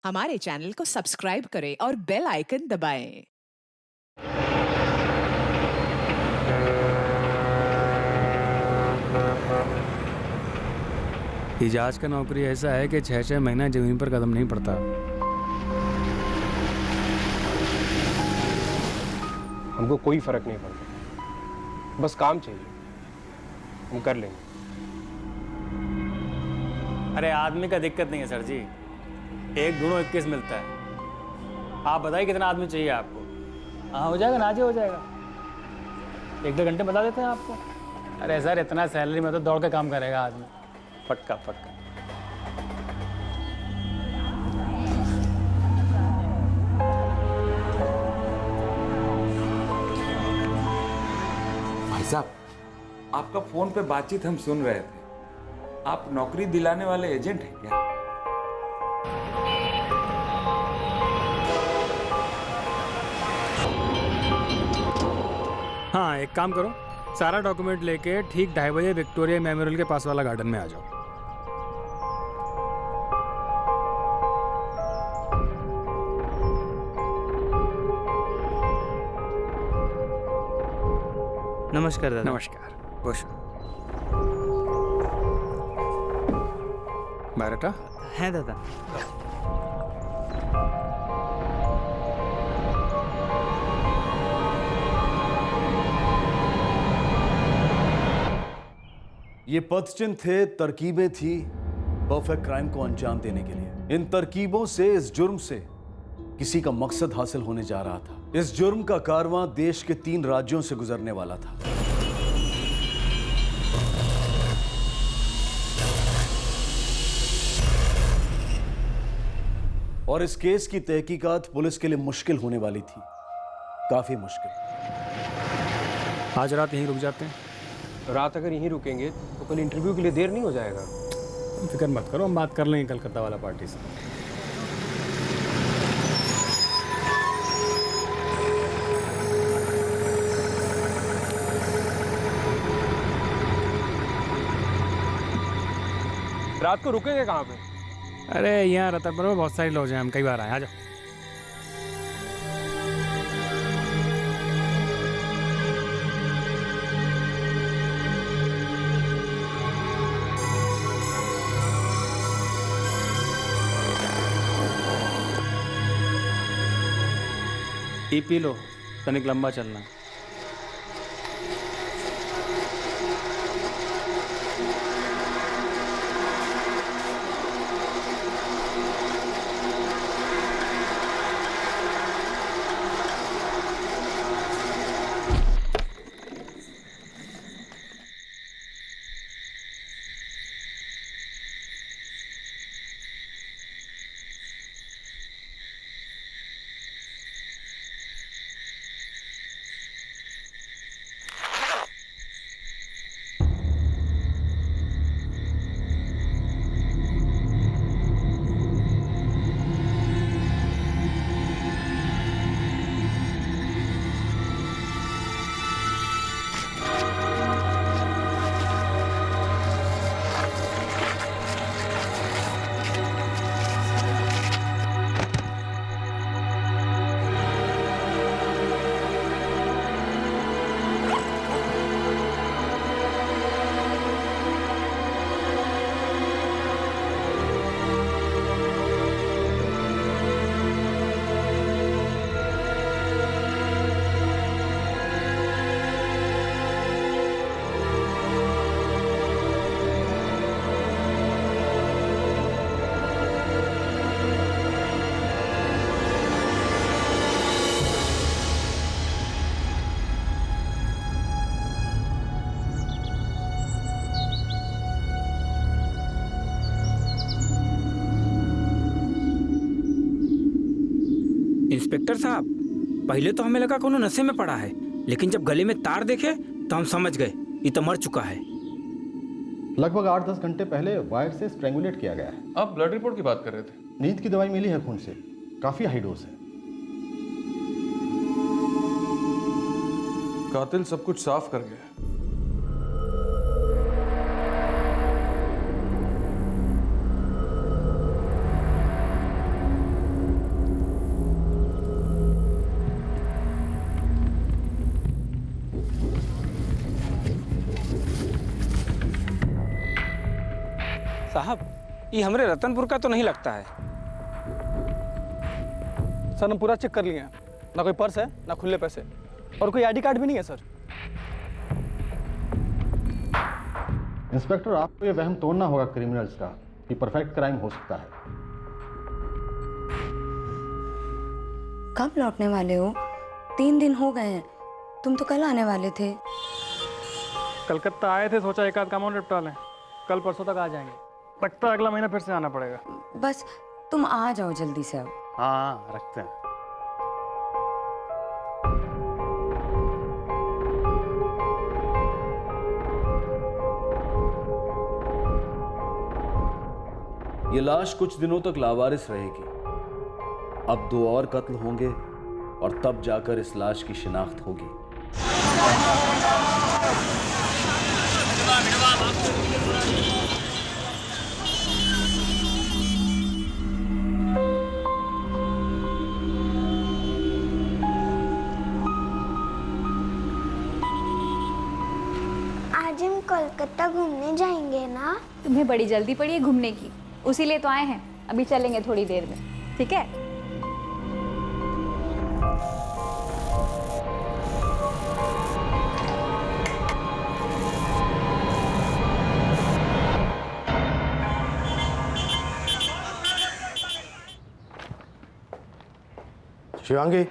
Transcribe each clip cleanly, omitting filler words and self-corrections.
हमारे चैनल को सब्सक्राइब करें और बेल आइकन दबाएं। इजाज का नौकरी ऐसा है कि 6-6 महीना जमीन पर कदम नहीं पड़ता। हमको कोई फर्क नहीं पड़ता, बस काम चाहिए, हम कर लेंगे। अरे आदमी का दिक्कत नहीं है सर जी, 1 ढूंढो 21 मिलता है। आप बताइए कितना आदमी चाहिए आपको? हाँ हो जाएगा, नाजे हो जाएगा। 1-2 घंटे बता देते हैं आपको। अरे सर इतना सैलरी में तो दौड़ के काम करेगा आदमी, पक्का पक्का। भाई साहब, आपका फोन पे बातचीत हम सुन रहे थे। आप नौकरी दिलाने वाले एजेंट हैं क्या? हाँ एक काम करो, सारा डॉक्यूमेंट लेके ठीक 2:30 बजे विक्टोरिया मेमोरियल के पास वाला गार्डन में आ जाओ। नमस्कार दादा। नमस्कार, बसो। बायोडाटा है दादा। ये पदचिन्ह थे, तरकीबें थी परफेक्ट क्राइम को अंजाम देने के लिए। इन तरकीबों से, इस जुर्म से किसी का मकसद हासिल होने जा रहा था। इस जुर्म का कारवां देश के 3 राज्यों से गुजरने वाला था। और इस केस की तहकीकात पुलिस के लिए मुश्किल होने वाली थी, काफी मुश्किल। आज रात यहीं रुक जाते हैं। रात अगर यहीं रुकेंगे तो कल इंटरव्यू के लिए देर नहीं हो जाएगा? तुम फिक्र मत करो, हम बात कर लेंगे कलकत्ता वाला पार्टी से। रात को रुकेंगे कहाँ पे? अरे यहाँ रतनपुर में बहुत सारी लॉज हैं, हम कई बार आए। आ जाओ। ये पी लो, तनिक लंबा चलना। इंस्पेक्टर साहब, पहले तो हमें लगा कोनो नशे में पड़ा है, लेकिन जब गले में तार देखे तो हम समझ गए ये तो मर चुका है। लगभग 8-10 घंटे पहले वायर से स्ट्रैंगुलेट किया गया है। आप ब्लड रिपोर्ट की बात कर रहे थे? नींद की दवाई मिली है खून से, काफी हाई डोज है। कातिल सब कुछ साफ कर गया। साहब, ये हमरे रतनपुर का तो नहीं लगता है। सर हम पूरा चेक कर लिए हैं, ना कोई पर्स है ना खुले पैसे और कोई आईडी कार्ड भी नहीं है सर। इंस्पेक्टर, आपको ये वहम तोड़ना होगा क्रिमिनल्स का कि परफेक्ट क्राइम हो सकता है। कब लौटने वाले हो? 3 दिन हो गए हैं, तुम तो कल आने वाले थे। कलकत्ता आए थे, सोचा एक आध काम और निपटा लें, कल परसों तक आ जाएंगे। लगता है अगला महीना फिर से आना पड़ेगा। बस तुम आ जाओ जल्दी से अब। हाँ, रखते हैं। ये लाश कुछ दिनों तक लावारिस रहेगी। अब 2 और कत्ल होंगे और तब जाकर इस लाश की शिनाख्त होगी। आज हम कोलकाता घूमने जाएंगे ना? तुम्हें बड़ी जल्दी पड़ी है घूमने की, उसी लिए तो आए हैं। अभी चलेंगे थोड़ी देर में, ठीक है? शिवांगी,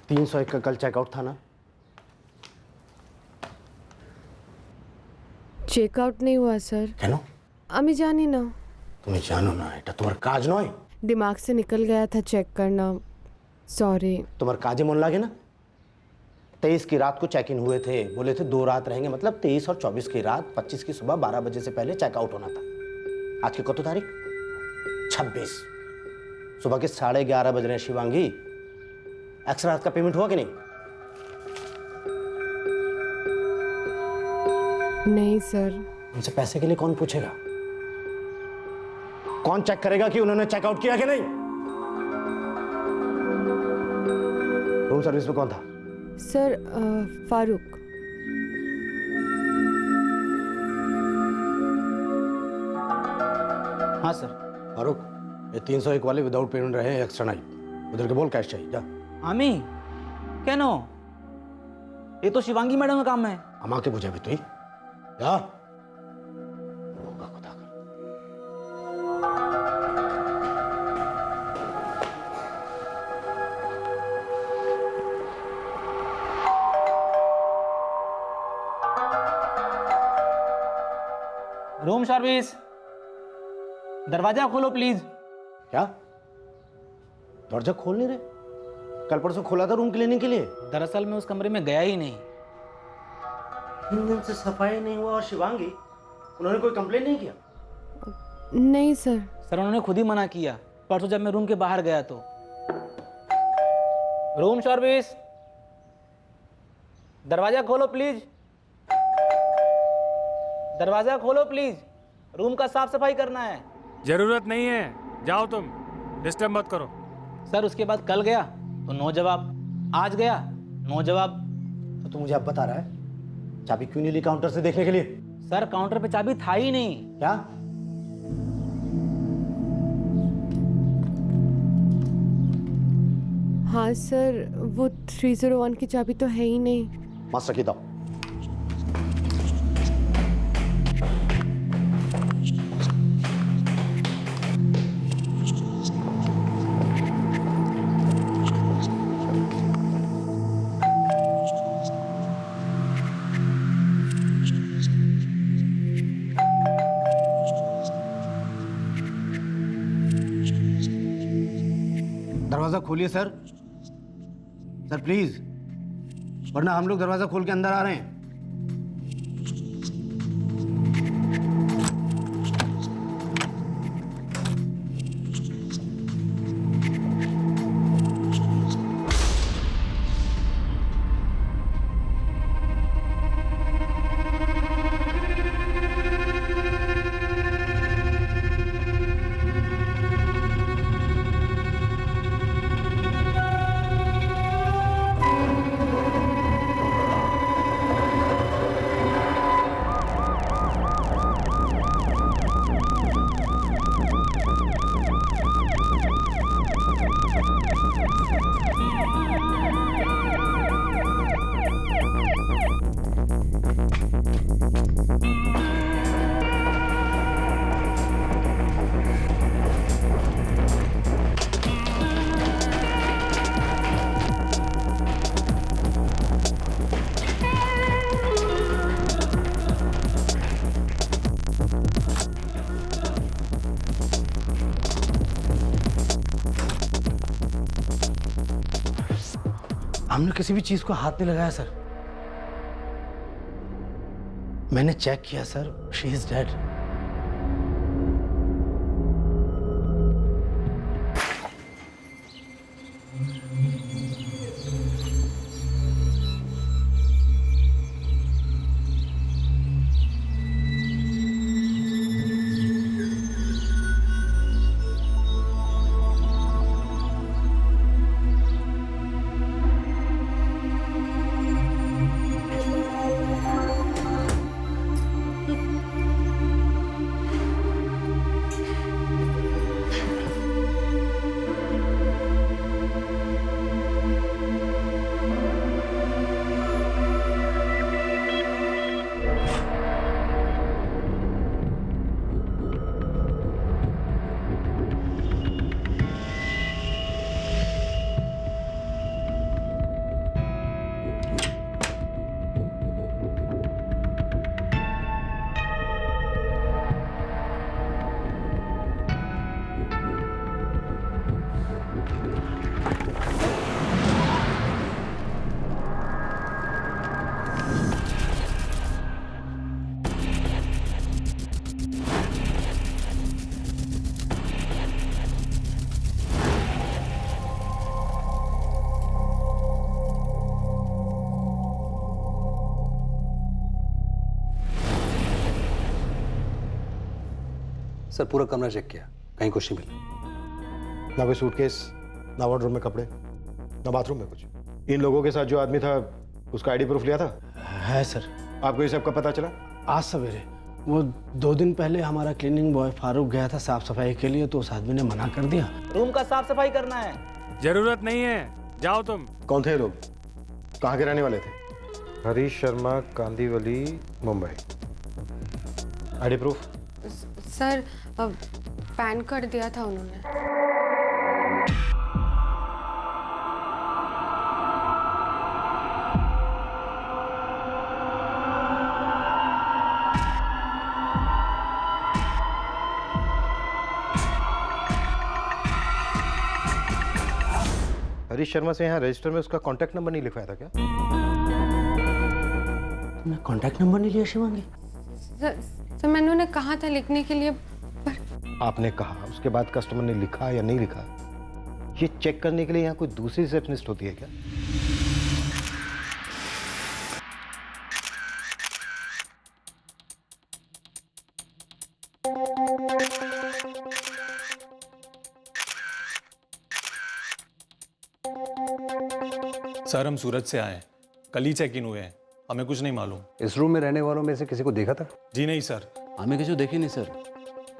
301 का कल चेकआउट था ना? चेकआउट नहीं हुआ सर। কেন? আমি জানি না। তুমি জানো না, এটা তোমার কাজ নয়। दिमाग से निकल गया था चेक करना, सॉरी। তোমার काजे मन लागे ना? 23 की रात को चेक इन हुए थे, बोले थे 2 रात रहेंगे, मतलब 23 और 24 की रात, 25 की सुबह 12 बजे से पहले चेकआउट होना था। आज की कतो तारीख? 26। सुबह के 11:30 बज रहे हैं शिवांगी। एक्स्ट्रा रात का पेमेंट हुआ कि नहीं? नहीं सर। उनसे पैसे के लिए कौन पूछेगा? कौन चेक करेगा कि उन्होंने चेकआउट किया कि नहीं? रूम सर्विस में कौन था? सर फारूक। हाँ सर। फारूक, ये 301 वाले विदाउट पेमेंट रहे हैं, एक्स्ट्रा नहीं। उधर के बोल कैश चाहिए, जा। आमी क्या नो, ये तो शिवांगी मैडम का काम है। अमा के पूछे भी तू ही, जा। रूम सर्विस, दरवाजा खोलो प्लीज। क्या दरवाजा खोल नहीं रहे? कल परसों खोला था रूम क्लीनिंग के लिए। दरअसल मैं उस कमरे में गया ही नहीं। 3 दिन से सफाई नहीं हुआ। और शिवांगी, उन्होंने कोई कंप्लेन नहीं किया? नहीं सर। सर उन्होंने खुद ही मना किया परसों जब मैं रूम के बाहर गया तो। रूम सर्विस, दरवाजा खोलो प्लीज, दरवाजा खोलो प्लीज, रूम का साफ सफाई करना है। जरूरत नहीं है, जाओ तुम, डिस्टर्ब मत करो। सर उसके बाद कल गया तो नो जवाब, आज गया नो जवाब। तो तू मुझे अब बता रहा है चाबी क्यों नहीं ली काउंटर से देखने के लिए? सर काउंटर पे चाबी था ही नहीं। क्या? हाँ सर, वो 301 की चाबी तो है ही नहीं। मास्टर की दो। दरवाजा खोलिए सर, सर प्लीज, वरना हम लोग दरवाजा खोल के अंदर आ रहे हैं। हमने किसी भी चीज को हाथ नहीं लगाया सर। मैंने चेक किया sir, she is dead. Sir पूरा कमरा चेक किया, कहीं कुछ नहीं मिला। ना कोई सूटकेस, ना वार्डरोब में कपड़े, ना बाथरूम में कुछ। इन लोगों के साथ जो आदमी था उसका आईडी प्रूफ लिया था? है सर। आपको ये सब कब पता चला? आज सवेरे। वो 2 दिन पहले हमारा क्लीनिंग बॉय फारूक गया था साफ सफाई के लिए, तो उस आदमी ने मना कर दिया। रूम का साफ सफाई करना है। जरूरत नहीं है, जाओ तुम। कौन थे लोग? कहाँ के रहने वाले थे? Harish Sharma, Kandivali, Mumbai. ID proof? Sir pan card दिया था उन्होंने। हरीश शर्मा से यहाँ रजिस्टर में उसका कांटेक्ट नंबर नहीं लिखवाया था क्या? तुमने कांटेक्ट नंबर नहीं लिया शिवांगी? सर मैंने उन्हें कहा था लिखने के लिए, पर आपने कहा, उसके बाद कस्टमर ने लिखा या नहीं लिखा, ये चेक करने के लिए यहाँ कोई दूसरी रिसेप्शनिस्ट होती है क्या? सर हम सूरत से आए हैं, कल ही चेक इन हुए हैं, हमें कुछ नहीं मालूम। इस रूम में रहने वालों में से किसी को देखा था? जी नहीं सर। हमें किसी को देखी नहीं सर।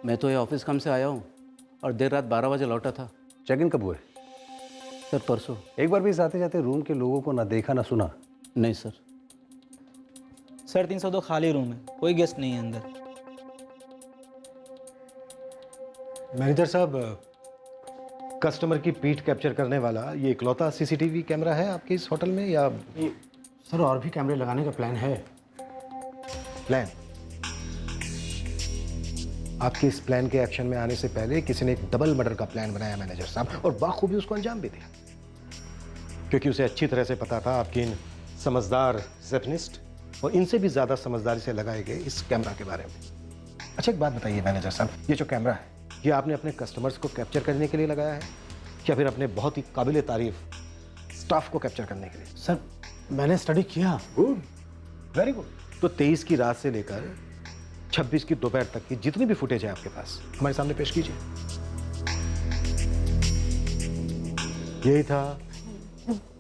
मैं तो ये ऑफिस काम से आया हूँ और देर रात 12 बजे लौटा था। चेक इन कब हुए? सर परसों। एक बार भी जाते जाते रूम के लोगों को ना देखा ना सुना? नहीं सर। सर 302 खाली रूम है, कोई गेस्ट नहीं है अंदर। मैनेजर साहब, कस्टमर की पीठ कैप्चर करने वाला ये इकलौता सीसीटीवी कैमरा है आपके इस होटल में, या सर और भी कैमरे लगाने का प्लान है। प्लान? आपके इस प्लान के एक्शन में आने से पहले किसी ने एक डबल मर्डर का प्लान बनाया मैनेजर साहब, और बाखूबी उसको अंजाम भी दिया, क्योंकि उसे अच्छी तरह से पता था आपकी इन समझदार रिसेप्शनिस्ट और इनसे भी ज्यादा समझदारी से लगाए गए इस कैमरा के बारे में। अच्छा एक बात बताइए मैनेजर साहब, ये जो कैमरा है ये आपने अपने कस्टमर्स को कैप्चर करने के लिए लगाया है या फिर अपने बहुत ही काबिल तारीफ स्टाफ को कैप्चर करने के लिए? सर मैंने स्टडी किया। Good, very good. तो 23 की रात से लेकर 26 की दोपहर तक की जितनी भी फुटेज है आपके पास हमारे सामने पेश कीजिए। यही था?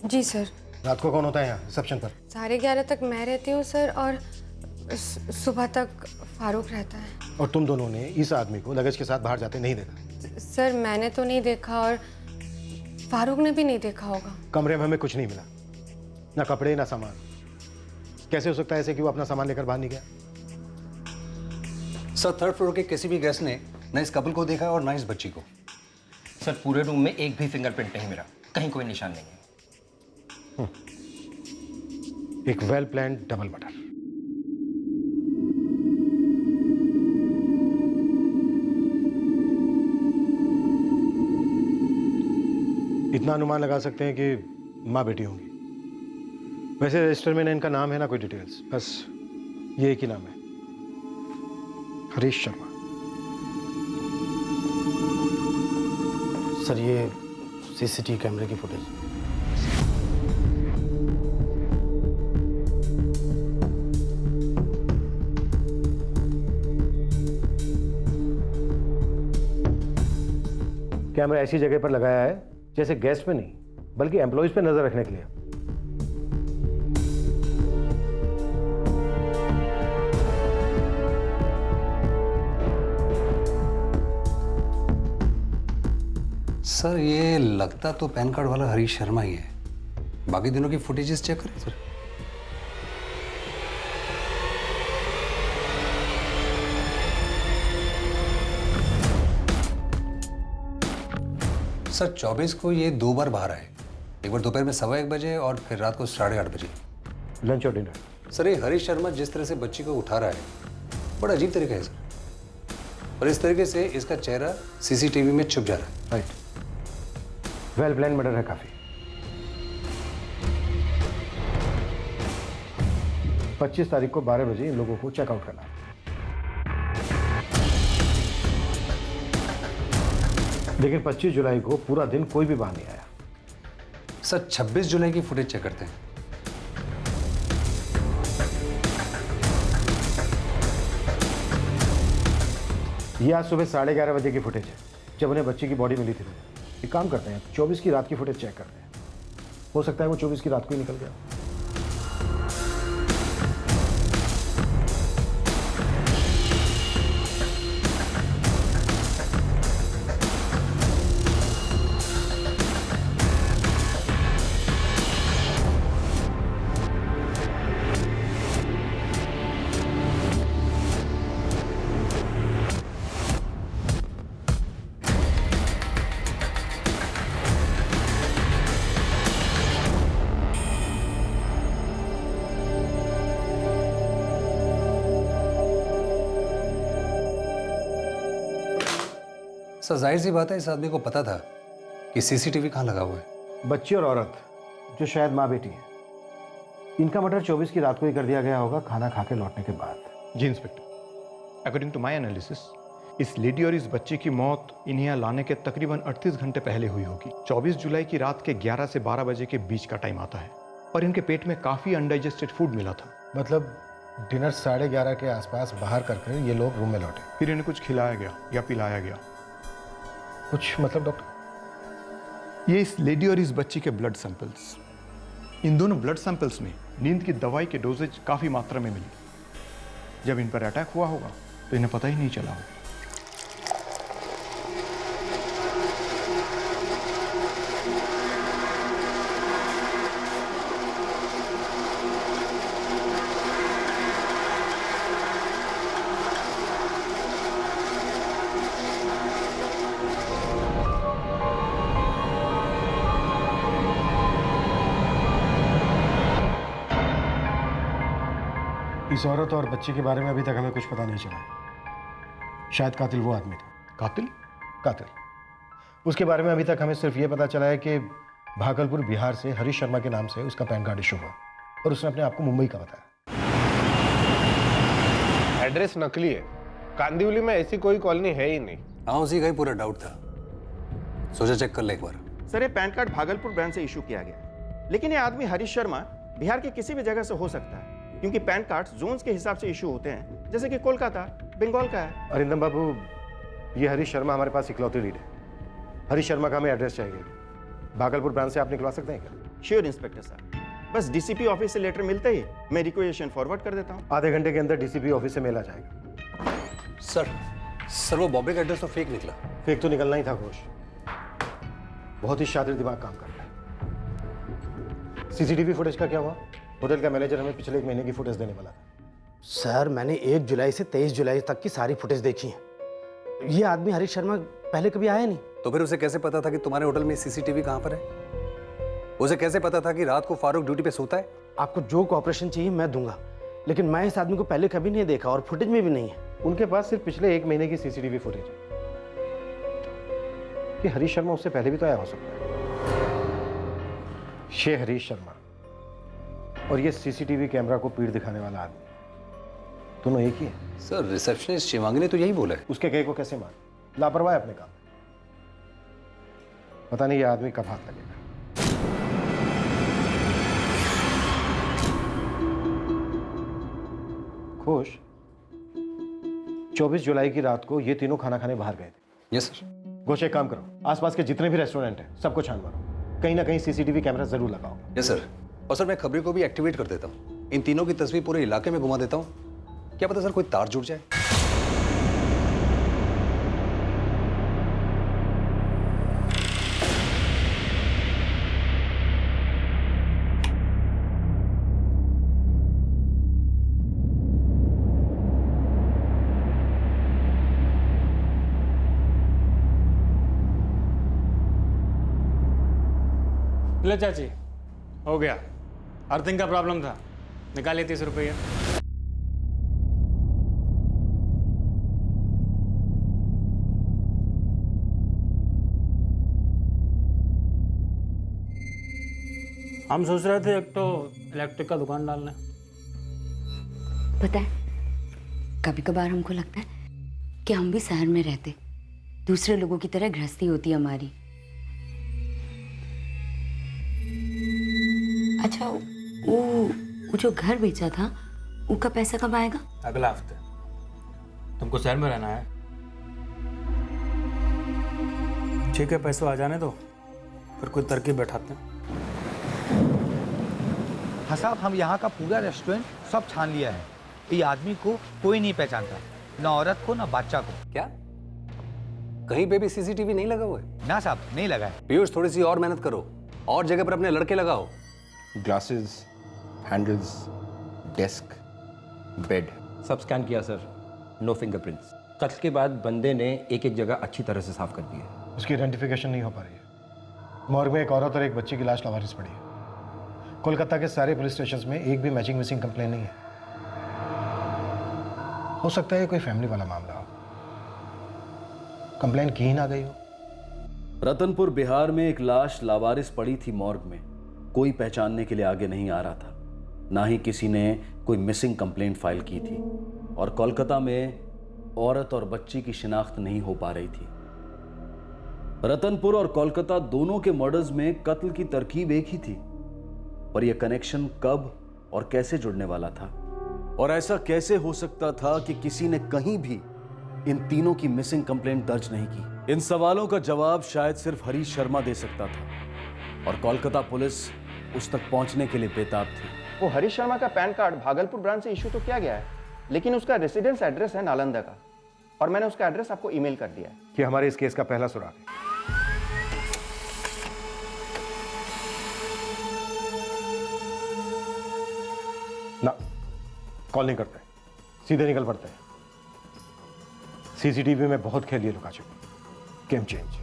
जी सर। रात को कौन होता है यहाँ रिसेप्शन पर? 11:30 तक मैं रहती हूँ सर, और सुबह तक फारूक रहता है। और तुम दोनों ने इस आदमी को लगेज के साथ बाहर जाते नहीं देखा? सर मैंने तो नहीं देखा और फारूक ने भी नहीं देखा होगा। कमरे में हमें कुछ नहीं मिला, ना कपड़े ना सामान। कैसे हो सकता है ऐसे कि वो अपना सामान लेकर बाहर नहीं गया? सर 3rd फ्लोर के किसी भी गेस्ट ने न इस कपल को देखा और ना इस बच्ची को। सर पूरे रूम में एक भी फिंगरप्रिंट नहीं मिला, कहीं कोई निशान नहीं है। एक वेल प्लान्ड डबल मर्डर। इतना अनुमान लगा सकते हैं कि माँ बेटी होंगी। वैसे रजिस्टर में ना इनका नाम है ना कोई डिटेल्स, बस ये एक ही नाम है, हरीश शर्मा। सर ये सीसीटीवी कैमरे की फुटेज। कैमरा ऐसी जगह पर लगाया है जैसे गेस्ट पे नहीं बल्कि एम्प्लॉयज पे नजर रखने के लिए। सर ये लगता तो पैन कार्ड वाला हरीश शर्मा ही है। बाकी दिनों की फुटेजेस चेक करें सर। सर 24 को ये 2 बार बाहर आए, एक बार दोपहर में 1:15 बजे और फिर रात को 8:30 बजे। लंच और डिनर। सर ये हरीश शर्मा जिस तरह से बच्ची को उठा रहा है बड़ा अजीब तरीका है सर, और इस तरीके से इसका चेहरा सीसीटीवी में छुप जा रहा है। राइट, वेल प्लान मर्डर है काफी। 25 तारीख को 12 बजे इन लोगों को चेकआउट करना है। लेकिन 25 जुलाई को पूरा दिन कोई भी बाहर नहीं आया। सर 26 जुलाई की फुटेज चेक करते हैं। ये आज सुबह 11:30 बजे की फुटेज है, जब उन्हें बच्ची की बॉडी मिली थी। एक काम करते हैं, 24 की रात की फुटेज चेक करते हैं। हो सकता है वो 24 की रात को ही निकल गया। सर जाहिर सी बात है इस आदमी को पता था कि सीसीटीवी कहाँ लगा हुआ है। बच्ची और औरत जो शायद माँ बेटी है, इनका मर्डर 24 की रात को ही कर दिया गया होगा, खाना खा के लौटने के बाद। जी inspector, according to my analysis इस लेडी और इस बच्चे की मौत इन्हें यहाँ लाने के तकरीबन 38 घंटे पहले हुई होगी। 24 जुलाई की रात के 11 से 12 बजे के बीच का टाइम आता है और इनके पेट में काफ़ी अनडाइजेस्टेड फूड मिला था। मतलब डिनर 11:30 के आसपास बाहर करके ये लोग रूम में लौटे, फिर इन्हें कुछ खिलाया गया या पिलाया गया। कुछ मतलब डॉक्टर? ये इस लेडी और इस बच्ची के ब्लड सैंपल्स, इन दोनों ब्लड सैंपल्स में नींद की दवाई के डोजेज काफ़ी मात्रा में मिली। जब इन पर अटैक हुआ होगा तो इन्हें पता ही नहीं चला होगा। इस औरत और बच्चे के बारे में अभी तक हमें कुछ पता नहीं चला। शायद कातिल वो आदमी था। कातिल? कातिल। उसके बारे में अभी तक हमें सिर्फ ये पता चला है कि भागलपुर बिहार से हरीश शर्मा के नाम से उसका पैन कार्ड इशू हुआ और उसने अपने आप को मुंबई का बताया। एड्रेस नकली है, कांदिवली में ऐसी कोई कॉलोनी है ही नहीं। हाँ उसी का ही पूरा डाउट था, सोचा चेक कर ले एक बार। सर ये पैन कार्ड भागलपुर ब्रांच से इशू किया गया, लेकिन ये आदमी हरीश शर्मा बिहार के किसी भी जगह से हो सकता है, क्योंकि पैन कार्ड जोन्स के हिसाब से इशू होते हैं, जैसे कि कोलकाता बंगाल का है। अरिंदम बाबू, ये हरीश शर्मा हमारे पास इकलौती लीड है। हरीश शर्मा का हमें एड्रेस चाहिए। भागलपुर ब्रांच से आप निकलवा सकते हैं क्या? श्योर इंस्पेक्टर साहब, बस डीसीपी ऑफिस से लेटर मिलते ही मैं रिक्वेशन फॉरवर्ड कर देता हूँ। आधे घंटे के अंदर डीसीपी ऑफिस से मेल आ जाएगा। सर वो बॉम्बे का एड्रेस तो फेक निकला। फेक तो निकलना ही था घोष, बहुत ही शातिर दिमाग काम कर रहा है। सीसीटीवी फुटेज का क्या हुआ? होटल का मैनेजर हमें पिछले 1 महीने की फुटेज देने वाला था। सर मैंने 1 जुलाई से 23 जुलाई तक की सारी फुटेज देखी है। ये आदमी हरीश शर्मा पहले कभी आया नहीं। तो फिर उसे कैसे पता था कि तुम्हारे होटल में सीसीटीवी कहाँ पर है? उसे कैसे पता था कि रात को फारूक ड्यूटी पे सोता है? आपको जो कॉपरेशन चाहिए मैं दूंगा, लेकिन मैं इस आदमी को पहले कभी नहीं देखा और फुटेज में भी नहीं है। उनके पास सिर्फ पिछले 1 महीने की सीसीटीवी फुटेज है कि हरीश शर्मा उससे पहले भी तो आया हो सकता है। ये हरीश शर्मा और ये सीसीटीवी कैमरा को पीठ दिखाने वाला आदमी, दोनों एक ही है। सर रिसेप्शनिस्ट शिवांगी ने तो यही बोला है। उसके कहे को कैसे मान, लापरवाह है अपने काम में। पता नहीं ये आदमी कब हाथ लगेगा। खुश 24 जुलाई की रात को ये तीनों खाना खाने बाहर गए थे। Yes sir. घोष एक काम करो, आसपास के जितने भी रेस्टोरेंट हैं सबको छान मारो, कहीं ना कहीं सीसीटीवी कैमरा जरूर लगाओ। Yes sir. और सर मैं खबरें को भी एक्टिवेट कर देता हूँ, इन तीनों की तस्वीर पूरे इलाके में घुमा देता हूँ। क्या पता सर कोई तार जुड़ जाए। ले चाची, हो गया। अर्थिंग का प्रॉब्लम था, निकालिए 30 रुपये। हम सोच रहे थे एक तो इलेक्ट्रिक का दुकान डालना है। पता है, कभी कभार हमको लगता है कि हम भी शहर में रहते, दूसरे लोगों की तरह गृहस्थी होती हमारी। अच्छा, वो जो घर बेचा था, उसका पैसा कब आएगा? अगला हफ्ते। तुमको शहर में रहना है? ठीक है, पैसे आ जाने दो, फिर कोई तरकीब बैठाते हैं। हाँ साहब, हम यहाँ का पूरा रेस्टोरेंट सब छान लिया है। ये आदमी को कोई नहीं पहचानता, ना औरत को ना बच्चा को। क्या कहीं पे भी सीसीटीवी नहीं लगा हुआ है? ना साहब, नहीं लगा है। पीयूष थोड़ी सी और मेहनत करो, और जगह पर अपने लड़के लगाओ। ग्लासेस, हैंडल्स, डेस्क, बेड सब स्कैन किया सर, नो फिंगरप्रिंट्स। कत्ल के बाद बंदे ने एक एक जगह अच्छी तरह से साफ कर दी है। उसकी आइडेंटिफिकेशन नहीं हो पा रही है। मॉर्ग में एक औरत और एक बच्ची की लाश लावारिस पड़ी है। कोलकाता के सारे पुलिस स्टेशंस में एक भी मैचिंग मिसिंग कंप्लेन नहीं है। हो सकता है कोई फैमिली वाला मामला हो, कंप्लेन की ही ना गई हो। रतनपुर बिहार में एक लाश लावारिस पड़ी थी मॉर्ग में, कोई पहचानने के लिए आगे नहीं आ रहा था, ना ही किसी ने कोई मिसिंग कंप्लेंट फाइल की थी। और कोलकाता में औरत और बच्ची की शिनाख्त नहीं हो पा रही थी। रतनपुर और कोलकाता दोनों के मर्डर्स में कत्ल की तरकीब एक ही थी, पर यह कनेक्शन कब और कैसे जुड़ने वाला था, और ऐसा कैसे हो सकता था कि किसी ने कहीं भी इन तीनों की मिसिंग कंप्लेंट दर्ज नहीं की। इन सवालों का जवाब शायद सिर्फ हरीश शर्मा दे सकता था, और कोलकाता पुलिस उस तक पहुंचने के लिए बेताब थी। वो हरीश शर्मा का पैन कार्ड भागलपुर ब्रांच से इशू तो किया गया है, लेकिन उसका रेसिडेंस एड्रेस है नालंदा का, और मैंने उसका एड्रेस आपको ईमेल कर दिया है। कि हमारे इस केस का पहला सुराग है। ना, कॉल नहीं करते, सीधे निकल पड़ते हैं। सीसीटीवी में बहुत खेलिए लुका छिपी, गेम चेंज।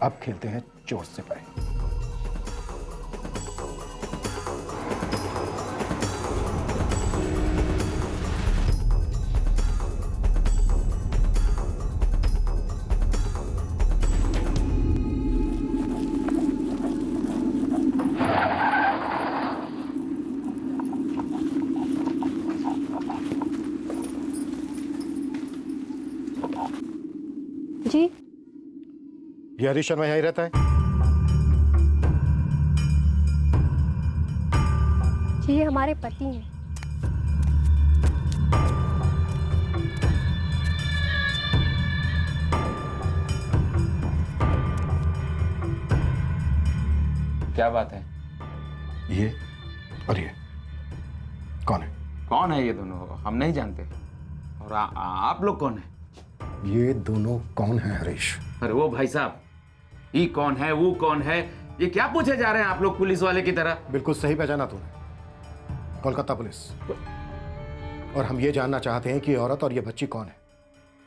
अब खेलते हैं चोर सिपाही। जी, ये हरीश शर्मा यहीं रहता है? जी ये हमारे पति हैं। क्या बात है? ये और ये कौन है? कौन है ये दोनों? हम नहीं जानते। और आप लोग कौन है? ये दोनों कौन है हरीश? अरे वो भाई साहब, ये कौन है वो कौन है, ये क्या पूछे जा रहे हैं आप लोग पुलिस वाले की तरह? बिल्कुल सही पहचाना तूने, कोलकाता पुलिस। और हम ये जानना चाहते हैं कि ये औरत और ये बच्ची कौन है,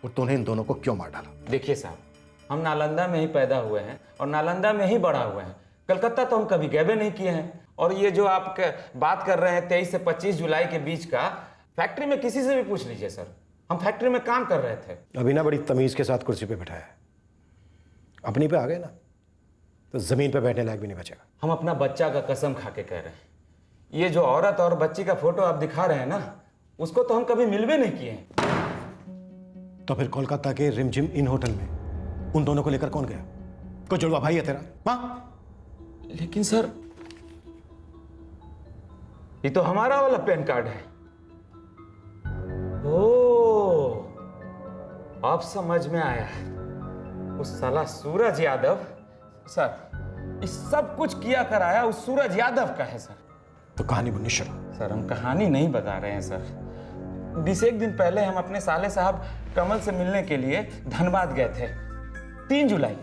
और तूने इन दोनों को क्यों मार डाला? देखिए साहब, हम नालंदा में ही पैदा हुए हैं और नालंदा में ही बड़ा हुए हैं। कलकत्ता तो हम कभी गए नहीं किए हैं। और ये जो आप बात कर रहे हैं 23 से 25 जुलाई के बीच का, फैक्ट्री में किसी से भी पूछ लीजिए सर, हम फैक्ट्री में काम कर रहे थे। अभी ना बड़ी तमीज के साथ कुर्सी पे बैठा है, अपनी पे आ गए ना। तो जमीन पे बैठने लायक भी नहीं बचेगा। हम अपना बच्चा का कसम खा के कह रहे हैं, ये जो औरत और बच्ची का फोटो आप दिखा रहे हैं ना, उसको तो हम कभी मिलवे नहीं किए हैं। तो फिर कोलकाता के रिमझिम इन होटल में उन दोनों को लेकर कौन गया? कोई जुड़वा भाई है तेरा? हाँ, लेकिन सर ये तो हमारा वाला पैन कार्ड है। ओ, अब समझ में आया। उस साला सूरज यादव, सर इस सब कुछ किया कराया उस सूरज यादव का है सर। तो कहानी बुननी शुरू। सर हम कहानी नहीं बता रहे हैं सर। 20 दिन पहले हम अपने साले साहब कमल से मिलने के लिए धनबाद गए थे, 3 जुलाई।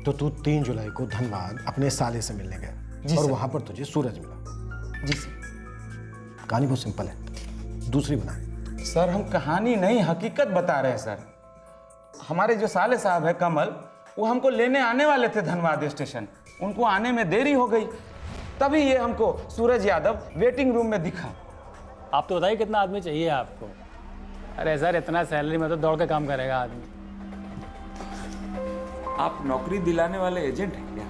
तो तू 3 जुलाई को धनबाद अपने साले से मिलने गया और वहां पर तुझे सूरज मिला? जी सर। कहानी बहुत सिंपल है, दूसरी बना। सर हम कहानी नहीं हकीकत बता रहे हैं सर। हमारे जो साले साहब है कमल, वो हमको लेने आने वाले थे धनबाद स्टेशन, उनको आने में देरी हो गई, तभी ये हमको सूरज यादव वेटिंग रूम में दिखा। आप तो बताइए कितना आदमी चाहिए आपको? अरे सर इतना सैलरी में तो दौड़ के काम करेगा आदमी। आप नौकरी दिलाने वाले एजेंट हैं क्या?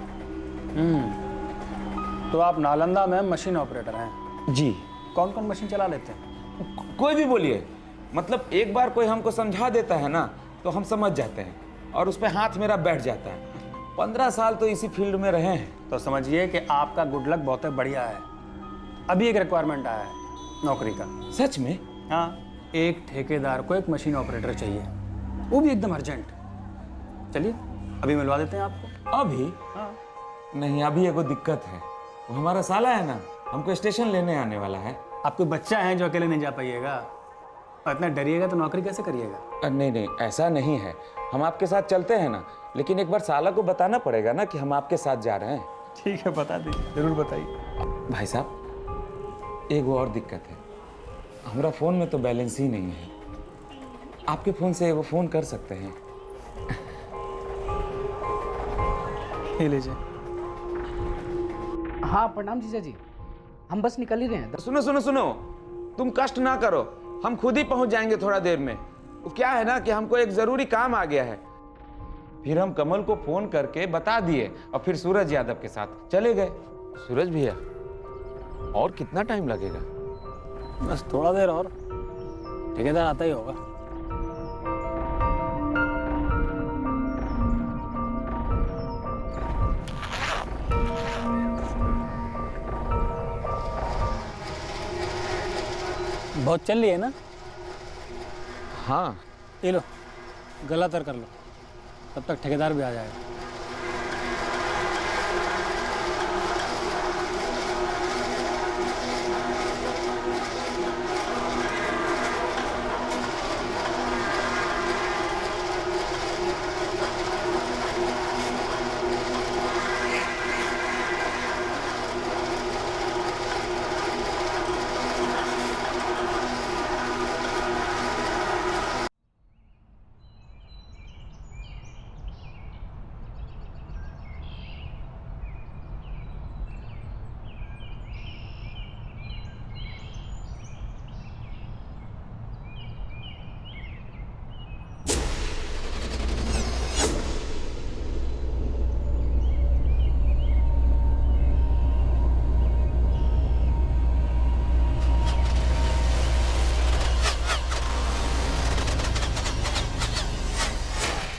तो आप नालंदा में मशीन ऑपरेटर हैं? जी। कौन कौन मशीन चला लेते हैं? कोई भी बोलिए, मतलब एक बार कोई हमको समझा देता है ना तो हम समझ जाते हैं और उस पर हाथ मेरा बैठ जाता है। 15 साल तो इसी फील्ड में रहे हैं। तो समझिए कि आपका गुड लक बहुत बढ़िया है। अभी एक रिक्वायरमेंट आया है नौकरी का। सच में? हाँ, एक ठेकेदार को एक मशीन ऑपरेटर चाहिए, वो भी एकदम अर्जेंट। चलिए अभी मिलवा देते हैं आपको। अभी? हाँ। नहीं, अभी एगो दिक्कत है, वो हमारा साला है ना, हमको स्टेशन लेने आने वाला है। आपको बच्चा है जो अकेले नहीं जा पाइएगा, और इतना डरिएगा तो नौकरी कैसे करिएगा? नहीं ऐसा नहीं है, हम आपके साथ चलते हैं ना, लेकिन एक बार साला को बताना पड़ेगा ना कि हम आपके साथ जा रहे हैं। ठीक है, बता दीजिए, जरूर बताइए। भाई साहब एक और दिक्कत है, हमारा फ़ोन में तो बैलेंस ही नहीं है, आपके फ़ोन से वो फ़ोन कर सकते हैं? ये लीजिए। हाँ प्रणाम जीजा जी, हम बस निकल ही रहे हैं। सुनो सुनो सुनो, तुम कष्ट ना करो, हम खुद ही पहुंच जाएंगे थोड़ा देर में। क्या है ना कि हमको एक जरूरी काम आ गया है। फिर हम कमल को फोन करके बता दिए और फिर सूरज यादव के साथ चले गए। सूरज भैया और कितना टाइम लगेगा? बस थोड़ा देर और, ठेकेदार आता ही होगा। बहुत चल रही है ना? हाँ। ये लो, गला तर कर लो, तब तक ठेकेदार भी आ जाएगा।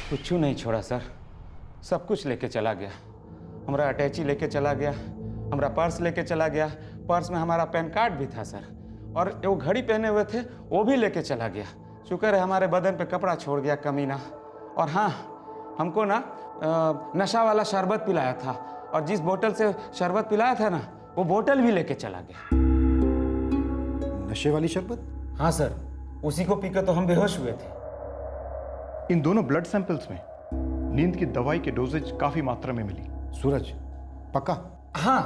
कुछ नहीं छोड़ा सर, सब कुछ लेके चला गया। हमारा अटैची लेके चला गया, हमारा पर्स लेके चला गया, पर्स में हमारा पैन कार्ड भी था सर, और वो घड़ी पहने हुए थे वो भी लेके चला गया। शुक्र है हमारे बदन पे कपड़ा छोड़ गया कमीना। और हाँ, हमको ना नशा वाला शरबत पिलाया था, और जिस बोतल से शरबत पिलाया था ना वो बोतल भी लेके चला गया। नशे वाली शरबत? हाँ सर, उसी को पीकर तो हम बेहोश हुए थे। इन दोनों ब्लड सैंपल्स में नींद की दवाई के डोजेज काफी मात्रा में मिली। सूरज पक्का? हाँ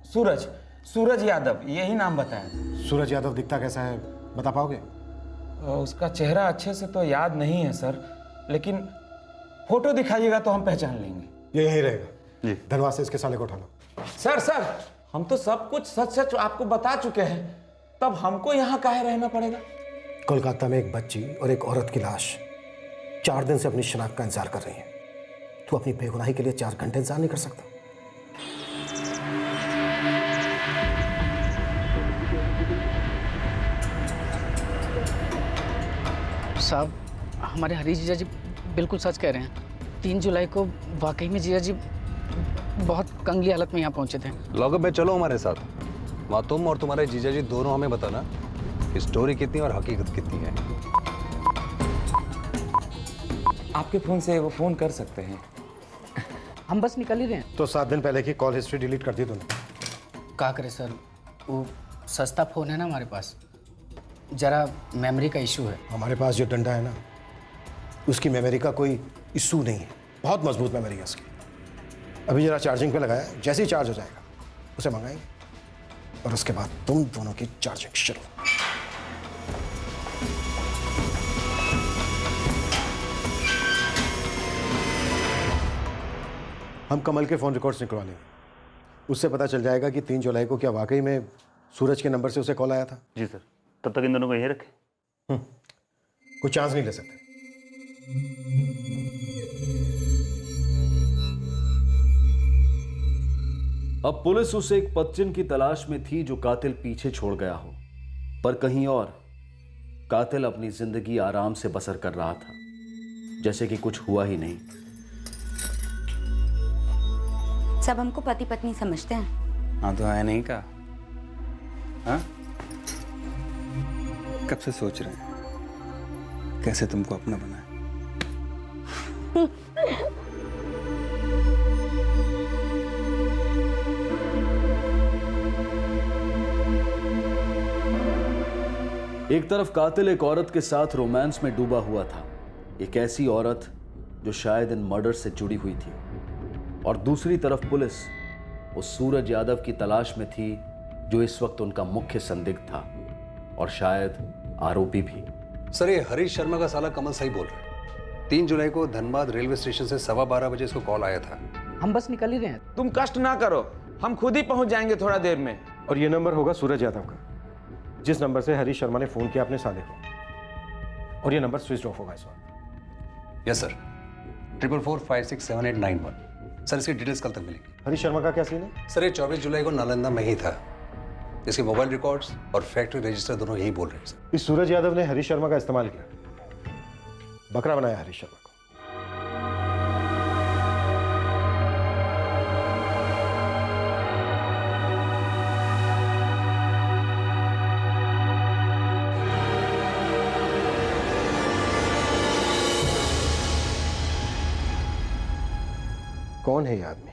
सूरज यादव, यही नाम बताया। सूरज यादव दिखता कैसा है बता पाओगे? उसका चेहरा अच्छे से तो याद नहीं है सर, लेकिन फोटो दिखाइएगा तो हम पहचान लेंगे। ये यही रहेगा जी। धनबाद से इसके साले को उठा लो। सर हम तो सब कुछ सच आपको बता चुके हैं, तब हमको यहाँ काहे रहना पड़ेगा? कोलकाता में एक बच्ची और एक औरत की लाश 4 दिन से अपनी शनाख्त का इंतजार कर रही है। तू अपनी बेगुनाही के लिए 4 घंटे इंतजार नहीं कर सकता? साहब, हमारे हरीश जीजा जी बिल्कुल सच कह रहे हैं। 3 जुलाई को वाकई में जीजा जी बहुत कंगली हालत में यहाँ पहुँचे थे। लॉकअप में चलो हमारे साथ, वहाँ तुम और तुम्हारे जीजा जी दोनों हमें बताना कि स्टोरी कितनी और हकीकत कितनी है। आपके फ़ोन से वो फ़ोन कर सकते हैं। हम बस निकल ही रहे हैं। तो 7 दिन पहले की कॉल हिस्ट्री डिलीट कर दी तूने? क्या करे सर, वो सस्ता फ़ोन है ना हमारे पास, ज़रा मेमोरी का इशू है। हमारे पास जो डंडा है ना, उसकी मेमोरी का कोई इशू नहीं है, बहुत मजबूत मेमोरी है उसकी। अभी जरा चार्जिंग पे लगाया, जैसे ही चार्ज हो जाएगा उसे मंगाएंगे और उसके बाद तुम दोनों की चार्जिंग शुरू। हम कमल के फ़ोन रिकॉर्ड्स निकलवा लेंगे, उससे पता चल जाएगा कि 3 जुलाई को क्या वाकई में सूरज के नंबर से उसे कॉल आया था। जी सर, तब तक इन दोनों को यहीं रखें। कुछ चांस नहीं ले सकते। अब पुलिस उस एक पदचिन्ह की तलाश में थी जो कातिल पीछे छोड़ गया हो, पर कहीं और कातिल अपनी जिंदगी आराम से बसर कर रहा था, जैसे कि कुछ हुआ ही नहीं। सब हमको पति पत्नी समझते हैं। हाँ तो है नहीं का? हाँ, कब से सोच रहे हैं कैसे तुमको अपना बनाए। एक तरफ कातिल एक औरत के साथ रोमांस में डूबा हुआ था, एक ऐसी औरत जो शायद इन मर्डर से जुड़ी हुई थी, और दूसरी तरफ पुलिस उस सूरज यादव की तलाश में थी जो इस वक्त उनका मुख्य संदिग्ध था और शायद आरोपी भी। सर, ये हरीश शर्मा का साला कमल सही बोल रहा है। 3 जुलाई को धनबाद रेलवे स्टेशन से 12:15 बजे इसको कॉल आया था। हम बस निकल ही रहे हैं। तुम कष्ट ना करो, हम खुद ही पहुंच जाएंगे थोड़ा देर में। और ये नंबर होगा सूरज यादव का, जिस नंबर से हरीश शर्मा ने फोन किया अपने साले को, और ये नंबर स्विच ऑफ होगा इस वक्त। Yes sir, 44467891। सर, इसकी डिटेल्स कल तक मिलेगी। हरीश शर्मा का क्या सीन है? सर, ये 24 जुलाई को नालंदा में ही था। इसके मोबाइल रिकॉर्ड्स और फैक्ट्री रजिस्टर दोनों यही बोल रहे हैं सर। इस सूरज यादव ने हरीश शर्मा का इस्तेमाल किया, बकरा बनाया हरीश शर्मा को। कौन है ये आदमी?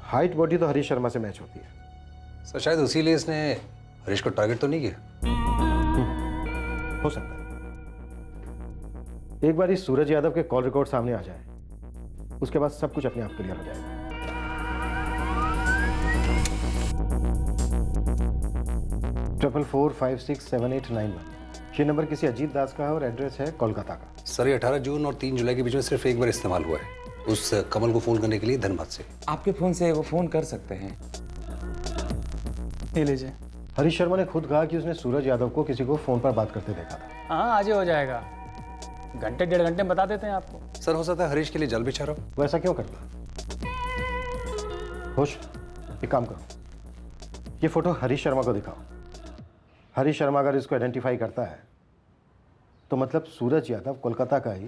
हाइट बॉडी तो हरीश शर्मा से मैच होती है। सर, शायद उसीलिए इसने हरीश को टारगेट तो नहीं किया। हो सकता है। एक बार इस सूरज यादव के कॉल रिकॉर्ड सामने आ जाए, उसके बाद सब कुछ अपने आप क्लियर हो जाएगा। ट्रिपल 4567891। ये नंबर किसी अजीत दास का है और एड्रेस है कोलकाता का। सर, ये 18 जून और 3 जुलाई के बीच में सिर्फ एक बार इस्तेमाल हुआ है, उस कमल को फोन करने के लिए धनबाद से। आपके फोन से वो फोन कर सकते हैं। ये लीजिए। हरीश शर्मा ने खुद कहा कि उसने सूरज यादव को किसी को फोन पर बात करते देखा था। हाँ, आज ही हो जाएगा, घंटे 1.5 घंटे में बता देते हैं आपको। सर, हो सकता है हरीश के लिए जल बिछा रहा हो। वो ऐसा क्यों करता? होश, एक काम करो, ये फोटो हरीश शर्मा को दिखाओ। हरीश शर्मा अगर इसको आइडेंटिफाई करता है तो मतलब सूरज यादव कोलकाता का ही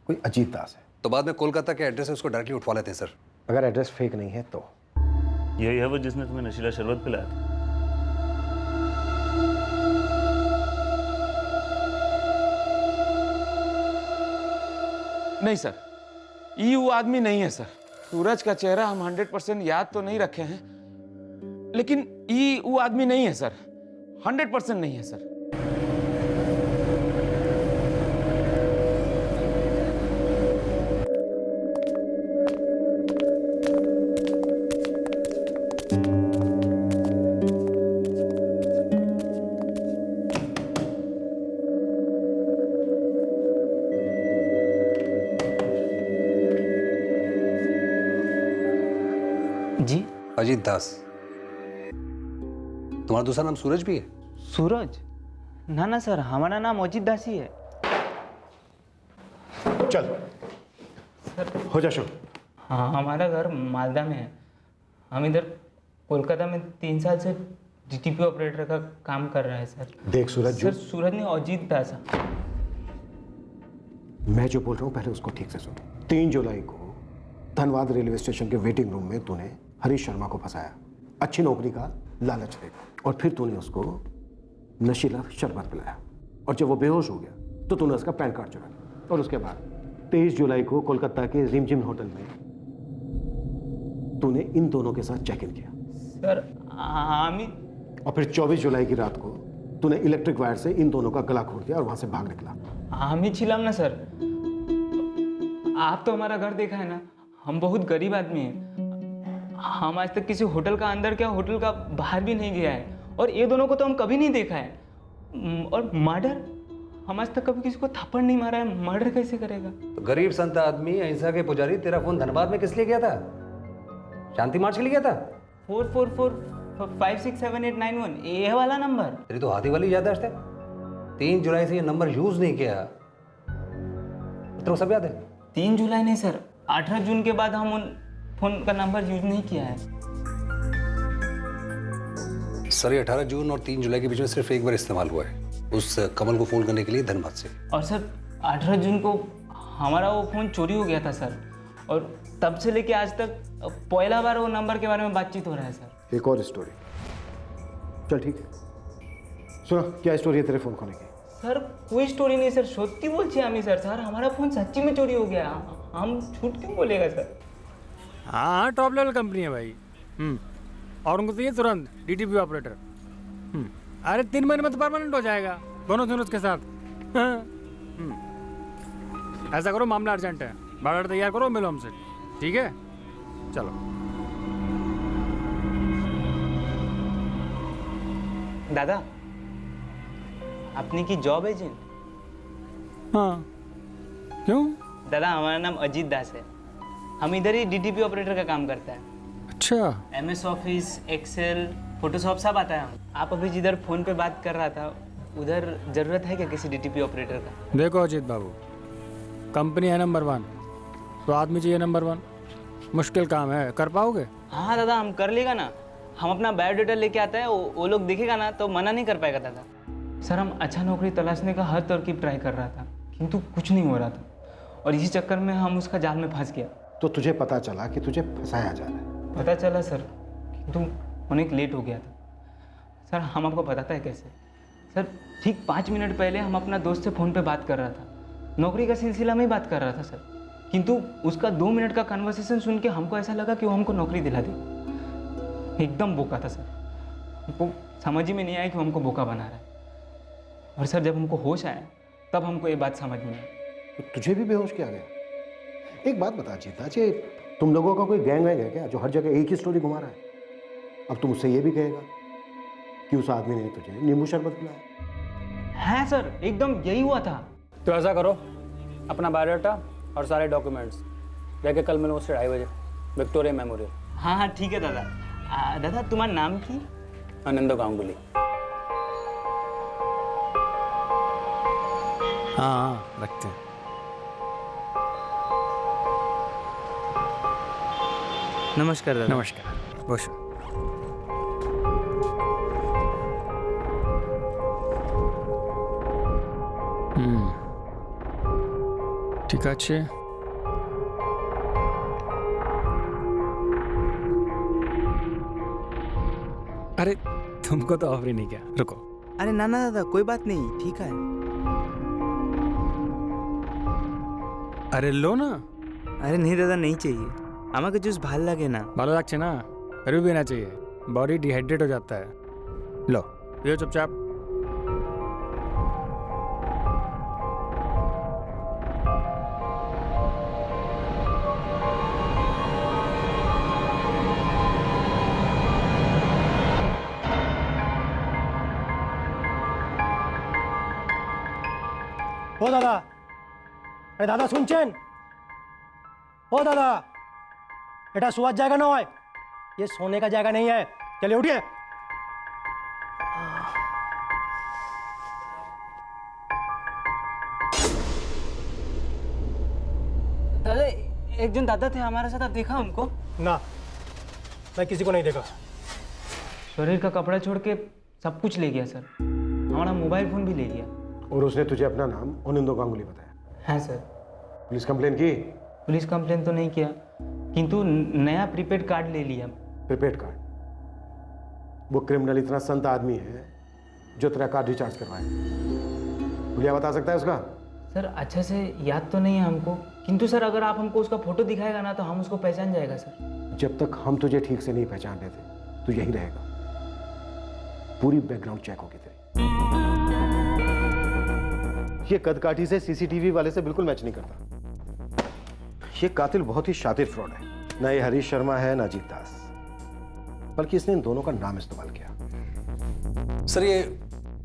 कोई अजीत दास है। तो बाद में कोलकाता के एड्रेस से उसको डायरेक्टली उठवा लेते हैं सर। अगर एड्रेस फेक नहीं है तो। यही है वो जिसने तुम्हें नशीला शरबत पिलाया था। नहीं सर, ये वो आदमी नहीं है सर। सूरज का चेहरा हम 100% याद तो नहीं रखे हैं, लेकिन ये वो आदमी नहीं है सर, 100% नहीं है सर। जी? अजीत दास। तुम्हारा दूसरा नाम सूरज भी है? सूरज? ना ना सर, हमारा नाम अजीत दास ही है। चल। सर हो जा शुरू। हाँ, हमारा घर मालदा में है। हम इधर कोलकाता में 3 साल से डीटीपी ऑपरेटर का काम कर रहे हैं सर। देख सूरज, सर सूरज ने अजीत दास। मैं जो बोल रहा हूँ पहले उसको ठीक से सुन। 3 जुलाई को धनबाद रेलवे स्टेशन के वेटिंग रूम में तूने हरीश शर्मा को फंसाया, अच्छी नौकरी का लालच देकर, और फिर तूने उसको नशीला शरबत पिलाया, और जब वो बेहोश हो गया तो तूने उसका पैन कार्ड चुरा लिया, और उसके बाद 23 जुलाई को कोलकाता के रिमझिम होटल में तूने इन दोनों के साथ चेक इन किया सर। और फिर 24 जुलाई की रात को तूने इलेक्ट्रिक वायर से इन दोनों का गला घोट दिया और वहां से भाग निकला। हामी छिलाम ना सर। आप तो हमारा घर देखा है ना, हम बहुत गरीब आदमी हैं। हम आज तक किसी होटल का अंदर क्या होटल का बाहर भी नहीं गया है, और ये दोनों को तो हम कभी नहीं देखा है। और मर्डर, हम आज तक कभी किसी को थप्पड़ नहीं मारा है, मर्डर कैसे करेगा? तो गरीब संत आदमी, अहिंसा के पुजारी, तेरा फोन धनबाद में किस लिए गया था? शांति मार्च के लिए गया था? 44456789 ये वाला नंबर। तेरी तो हाथी वाली याददाश्त है। 3 जुलाई से ये नंबर यूज नहीं किया, तो सब याद है? 3 जुलाई नहीं सर, 18 जून के बाद हम उन फोन का नंबर यूज नहीं किया है। सर ये 18 जून और 3 जुलाई के बीच में सिर्फ एक बार इस्तेमाल हुआ है, उस कमल को फोन करने के लिए धनबाद से। और सर 18 जून को हमारा वो फ़ोन चोरी हो गया था सर, और तब से लेके आज तक पहला बार वो नंबर के बारे में बातचीत हो रहा है सर। एक और स्टोरी। चल ठीक है, सुनो क्या स्टोरी है तेरे फोन खोने की? सर कोई स्टोरी नहीं सर, सत्य बोलছি আমি सर। सर हमारा फ़ोन सच्ची में चोरी हो गया, हम झूठ क्यों बोलेगा सर? हाँ, टॉप लेवल कंपनी है भाई। और उनको चाहिए तुरंत डीटीपी ऑपरेटर। अरे 3 महीने में तो परमानेंट हो जाएगा बोनस वोनस के साथ। ऐसा करो, मामला अर्जेंट है, बायोडाटा तैयार करो, मिलो हमसे, ठीक है? चलो। दादा अपनी की जॉब है जी? हाँ, क्यों? दादा हमारा नाम अजीत दास है, हम इधर ही डीटीपी ऑपरेटर का काम करता है। अच्छा। MS ऑफिस, एक्सेल, फोटोशॉप सब आता है। आप अभी जिधर फ़ोन पे बात कर रहा था, उधर ज़रूरत है क्या किसी डीटीपी ऑपरेटर का? देखो अजीत बाबू, कंपनी है नंबर 1, तो आदमी चाहिए नंबर 1। मुश्किल काम है, कर पाओगे? हाँ दादा हम कर लेगा ना, हम अपना बायोडाटा लेके आता है, वो लोग देखेगा ना तो मना नहीं कर पाएगा दादा। सर हम अच्छा नौकरी तलाशने का हर तरकीब ट्राई कर रहा था, किंतु कुछ नहीं हो रहा था, और इसी चक्कर में हम उसका जाल में फंस गया। तो तुझे पता चला कि तुझे फंसाया जा रहा है? पता चला सर, किंतु होने लेट हो गया था। सर हम आपको बताता है कैसे। सर ठीक 5 मिनट पहले हम अपना दोस्त से फ़ोन पे बात कर रहा था, नौकरी का सिलसिला में ही बात कर रहा था सर, किंतु उसका 2 मिनट का कन्वर्सेशन सुन के हमको ऐसा लगा कि वो हमको नौकरी दिला दे। एकदम बोका था सर, हमको समझ ही में नहीं आया कि वो हमको बोका बना रहा है। और सर जब हमको होश आया तब हमको ये बात समझ में आई। तो तुझे भी बेहोश किया गया? एक बात बता जीता जी, तुम लोगों का कोई गैंग वैंग है क्या जो हर जगह एक ही स्टोरी घुमा रहा है? अब तुम उससे ये भी कहेगा कि उस आदमी ने तुझे नींबू शरबत पिलाया? है सर, एकदम यही हुआ था। तो ऐसा करो, अपना बायोडाटा और सारे डॉक्यूमेंट्स लेके कल मिलो मुझसे 2:30 बजे विक्टोरिया मेमोरियल। हाँ हाँ ठीक है दादा। दादा तुम्हारा नाम की? आनंद गांगुली। हाँ रखते हैं। नमस्कार दादा। नमस्कार, बसो। ठीक है। अरे तुमको तो ऑफर ही नहीं किया, रुको। अरे ना ना दादा कोई बात नहीं, ठीक है। अरे लो ना। अरे नहीं दादा नहीं चाहिए, আমাকে জুস ভাল লাগে না। ভালো লাগছে না, फिर भी पीना चाहिए, बॉडी डिहाइड्रेट हो जाता है। लो पियो चुपचाप। ও দাদা, আরে দাদা শুনছেন? ও দাদা, এটা শোয়ার জায়গা নয়, ये सोने का जाएगा नहीं है, चलिए उठिए। दादा एक जन दादा थे हमारे साथ, आप देखा उनको? ना, मैं किसी को नहीं देखा। शरीर का कपड़ा छोड़ के सब कुछ ले गया सर, हमारा मोबाइल फोन भी ले गया। और उसने तुझे अपना नाम ओनिंदो गांगुली बताया? हाँ सर। पुलिस कंप्लेन की? पुलिस कंप्लेन तो नहीं किया, किंतु नया प्रीपेड कार्ड ले लिया। Prepaid card? वो क्रिमिनल इतना संत आदमी है जो तेरा कार्ड रिचार्ज करवाए? भैया बता सकता है उसका? सर अच्छे से याद तो नहीं है हमको, किंतु सर अगर आप हमको उसका फोटो दिखाएगा ना तो हम उसको पहचान जाएगा सर। जब तक हम तुझे ठीक से नहीं पहचान लेते तो यही रहेगा, पूरी बैकग्राउंड चेक होगी तेरी। ये कदकाठी से सीसीटीवी वाले से बिल्कुल मैच नहीं करता। ये कातिल बहुत ही शातिर फ्रॉड है, ना ये हरीश शर्मा है ना अजीत दास, बल्कि इसने इन दोनों का नाम इस्तेमाल किया। सर ये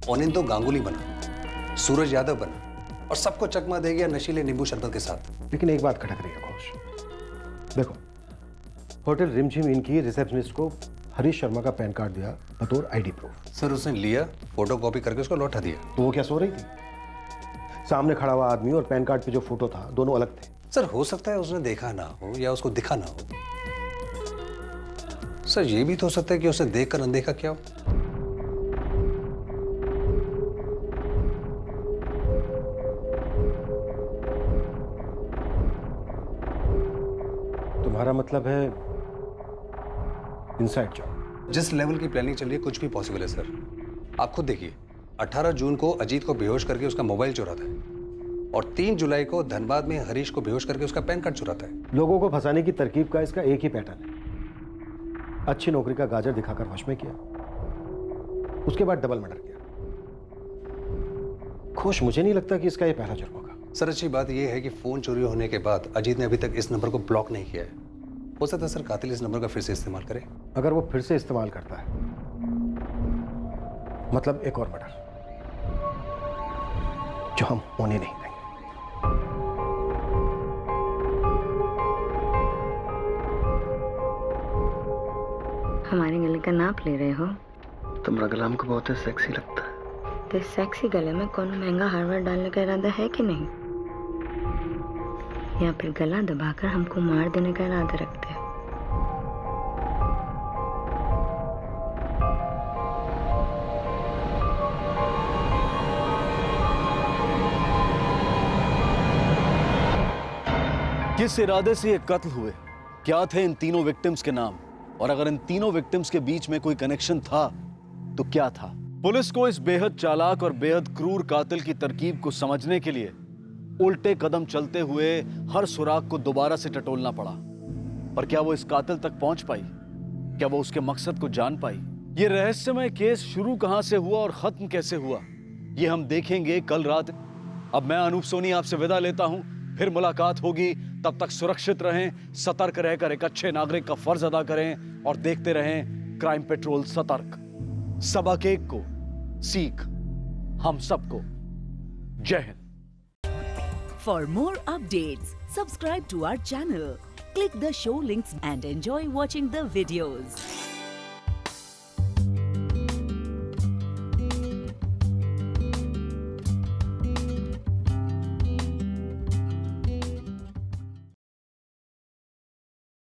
ओनिंदो गांगुली बना, सूरज यादव बना और सबको चकमा दे गया नशीले नींबू शरबत के साथ। लेकिन एक बात खटक रही है घोष, देखो होटल रिमझिम इनकी रिसेप्शनिस्ट को हरीश शर्मा का पैन कार्ड दिया बतौर आईडी प्रूफ। सर उसने लिया, फोटो कॉपी करके उसको लौटा दिया। तो वो क्या सो रही थी? सामने खड़ा हुआ आदमी और पैन कार्ड पे जो फोटो था दोनों अलग थे। सर हो सकता है उसने देखा ना हो या उसको दिखा ना हो। सर ये भी तो हो सकता है कि उसे देखकर अनदेखा क्या हो। तुम्हारा मतलब है इनसाइड जॉब? जिस लेवल की प्लानिंग चल रही है कुछ भी पॉसिबल है सर। आप खुद देखिए, 18 जून को अजीत को बेहोश करके उसका मोबाइल चुराता है और 3 जुलाई को धनबाद में हरीश को बेहोश करके उसका पैन कार्ड चुराता है। लोगों को फंसाने की तरकीब का इसका एक ही पैटर्न है, अच्छी नौकरी का गाजर दिखाकर वश में किया, उसके बाद डबल मर्डर किया। खुश मुझे नहीं लगता कि इसका ये पहला जुर्म होगा। सर अच्छी बात यह है कि फोन चोरी होने के बाद अजीत ने अभी तक इस नंबर को ब्लॉक नहीं किया है। हो सकता है सर कातिल इस नंबर का फिर से इस्तेमाल करे। अगर वो फिर से इस्तेमाल करता है मतलब एक और मर्डर जो हम होने नहीं देंगे। हमारे गले का नाप ले रहे हो? तुम्हारा गला हमको बहुत ही सेक्सी लगता है। तो इस सेक्सी गले में कौन महंगा हार्डवेयर डालने का इरादा है कि नहीं, या फिर गला दबाकर हमको मार देने का इरादा रखते हो? किस इरादे से ये कत्ल हुए, क्या थे इन तीनों विक्टिम्स के नाम, और अगर इन तीनों विक्टिम्स के बीच में कोई कनेक्शन था तो क्या था? पुलिस को इस बेहद चालाक और बेहद क्रूर कातिल की तरकीब को समझने के लिए उल्टे कदम चलते हुए हर सुराग को दोबारा से टटोलना पड़ा। पर क्या वो इस कातिल तक पहुंच पाई? क्या वो उसके मकसद को जान पाई? ये रहस्यमय केस शुरू कहां से हुआ और खत्म कैसे हुआ, ये हम देखेंगे कल रात। अब मैं अनूप सोनी आपसे विदा लेता हूं, फिर मुलाकात होगी। तब तक सुरक्षित रहें, सतर्क रहकर एक अच्छे नागरिक का फर्ज अदा करें और देखते रहें क्राइम पेट्रोल सतर्क। सबक एक को सीख हम सबको। जय Hind. For more updates, subscribe to our channel, click the show links and enjoy watching the videos.